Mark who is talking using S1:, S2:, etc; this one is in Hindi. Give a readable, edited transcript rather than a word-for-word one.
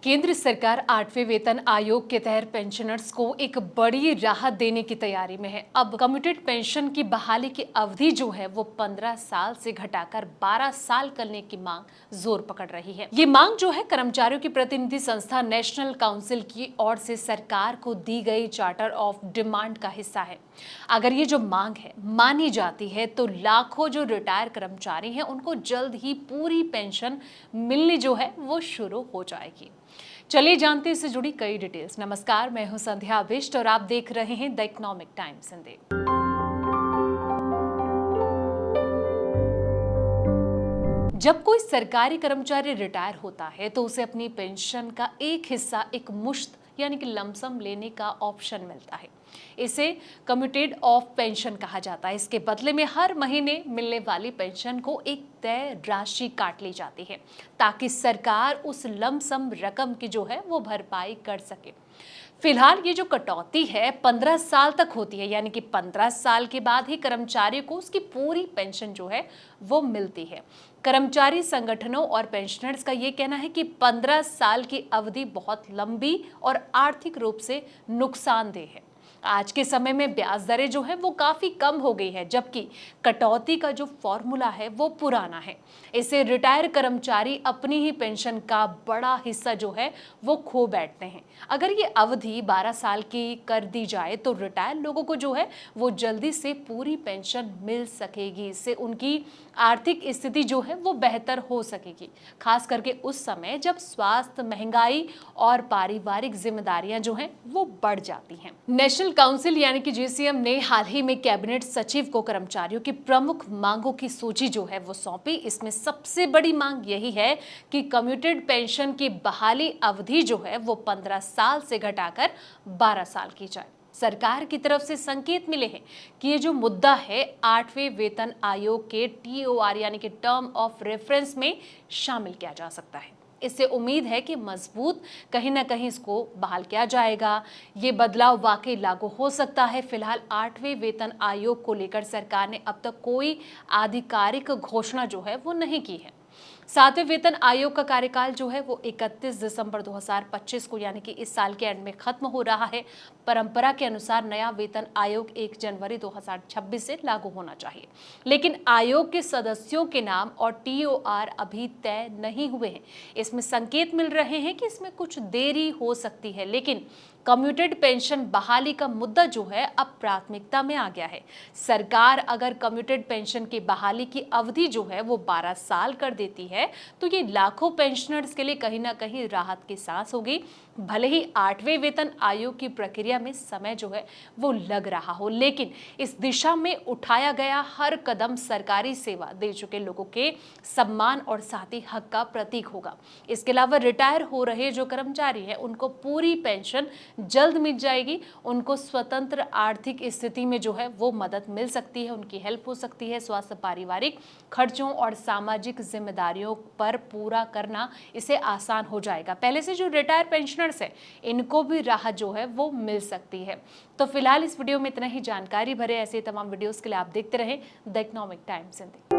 S1: केंद्र सरकार 8वें वेतन आयोग के तहत पेंशनर्स को एक बड़ी राहत देने की तैयारी में है। अब कम्यूटेड पेंशन की बहाली की अवधि जो है वो 15 साल से घटाकर 12 साल करने की मांग जोर पकड़ रही है। ये मांग जो है कर्मचारियों की प्रतिनिधि संस्था नेशनल काउंसिल की ओर से सरकार को दी गई चार्टर ऑफ डिमांड का हिस्सा है। अगर ये जो मांग है मानी जाती है तो लाखों जो रिटायर कर्मचारी हैं उनको जल्द ही पूरी पेंशन मिलनी जो है वो शुरू हो जाएगी। चलिए जानते हैं इससे जुड़ी कई डिटेल्स। नमस्कार, मैं हूं संध्या बिष्ट और आप देख रहे हैं द इकोनॉमिक टाइम्स हिंदी। जब कोई सरकारी कर्मचारी रिटायर होता है तो उसे अपनी पेंशन का एक हिस्सा एक मुश्त यानी कि लमसम लेने का ऑप्शन मिलता है। इसे कम्यूटेड ऑफ पेंशन कहा जाता है। इसके बदले में हर महीने मिलने वाली पेंशन को एक तय राशि काट ली जाती है ताकि सरकार उस लमसम रकम की जो है वो भरपाई कर सके। फिलहाल ये जो कटौती है 15 साल तक होती है, यानी कि 15 साल के बाद ही कर्मचारी को उसकी पूरी पेंशन जो है वो मिलती है। कर्मचारी संगठनों और पेंशनर्स का ये कहना है कि 15 साल की अवधि बहुत लंबी और आर्थिक रूप से नुकसानदेह है। आज के समय में ब्याज दरें जो है वो काफी कम हो गई है, जबकि कटौती का जो फॉर्मूला है वो पुराना है। इससे रिटायर कर्मचारी अपनी ही पेंशन का बड़ा हिस्सा जो है वो खो बैठते हैं। अगर ये अवधि 12 साल की कर दी जाए तो रिटायर लोगों को जो है वो जल्दी से पूरी पेंशन मिल सकेगी। इससे उनकी आर्थिक स्थिति जो है वो बेहतर हो सकेगी, खास करके उस समय जब स्वास्थ्य, महंगाई और पारिवारिक जिम्मेदारियां जो हैं वो बढ़ जाती हैं। नेशनल काउंसिल यानी कि जेसीएम ने हाल ही में कैबिनेट सचिव को कर्मचारियों की प्रमुख मांगों की सूची जो है वो सौंपी। इसमें सबसे बड़ी मांग यही है कि कम्यूटेड पेंशन की बहाली अवधि जो है वो 15 साल से घटाकर 12 साल की जाए। सरकार की तरफ से संकेत मिले हैं कि ये जो मुद्दा है 8वें वेतन आयोग के टीओआर यानी कि टर्म ऑफ रेफरेंस में शामिल किया जा सकता है। इससे उम्मीद है कि मजबूत कहीं ना कहीं इसको बहाल किया जाएगा। ये बदलाव वाकई लागू हो सकता है। फिलहाल 8वें वेतन आयोग को लेकर सरकार ने अब तक कोई आधिकारिक घोषणा जो है वो नहीं की है। 7वें वेतन आयोग का कार्यकाल जो है वो 31 दिसंबर 2025 को यानी कि इस साल के एंड में खत्म हो रहा है। परंपरा के अनुसार नया वेतन आयोग 1 जनवरी 2026 से लागू होना चाहिए, लेकिन आयोग के सदस्यों के नाम और टीओआर अभी तय नहीं हुए हैं। इसमें संकेत मिल रहे हैं कि इसमें कुछ देरी हो सकती है, लेकिन कम्यूटेड पेंशन बहाली का मुद्दा जो है अब प्राथमिकता में आ गया है। सरकार अगर कम्यूटेड पेंशन की बहाली की अवधि जो है वो 12 साल कर देती है तो ये लाखों पेंशनर्स के लिए कहीं ना कहीं राहत की सांस होगी। भले ही 8वें वेतन आयोग की प्रक्रिया में समय जो है वो लग रहा हो, लेकिन इस दिशा में उठाया गया हर कदम सरकारी सेवा दे चुके लोगों के सम्मान और साथ ही हक का प्रतीक होगा। इसके अलावा रिटायर हो रहे जो कर्मचारी हैं उनको पूरी पेंशन जल्द मिल जाएगी। उनको स्वतंत्र आर्थिक स्थिति में जो है वो मदद मिल सकती है, उनकी हेल्प हो सकती है। स्वास्थ्य, पारिवारिक खर्चों और सामाजिक जिम्मेदारियों पर पूरा करना इसे आसान हो जाएगा। पहले से जो रिटायर पेंशनर्स है इनको भी राहत जो है वो मिल सकती है। तो फिलहाल इस वीडियो में इतना ही। जानकारी भरे ऐसे तमाम वीडियोस के लिए आप देखते रहें द इकोनॉमिक टाइम्स हिंदी।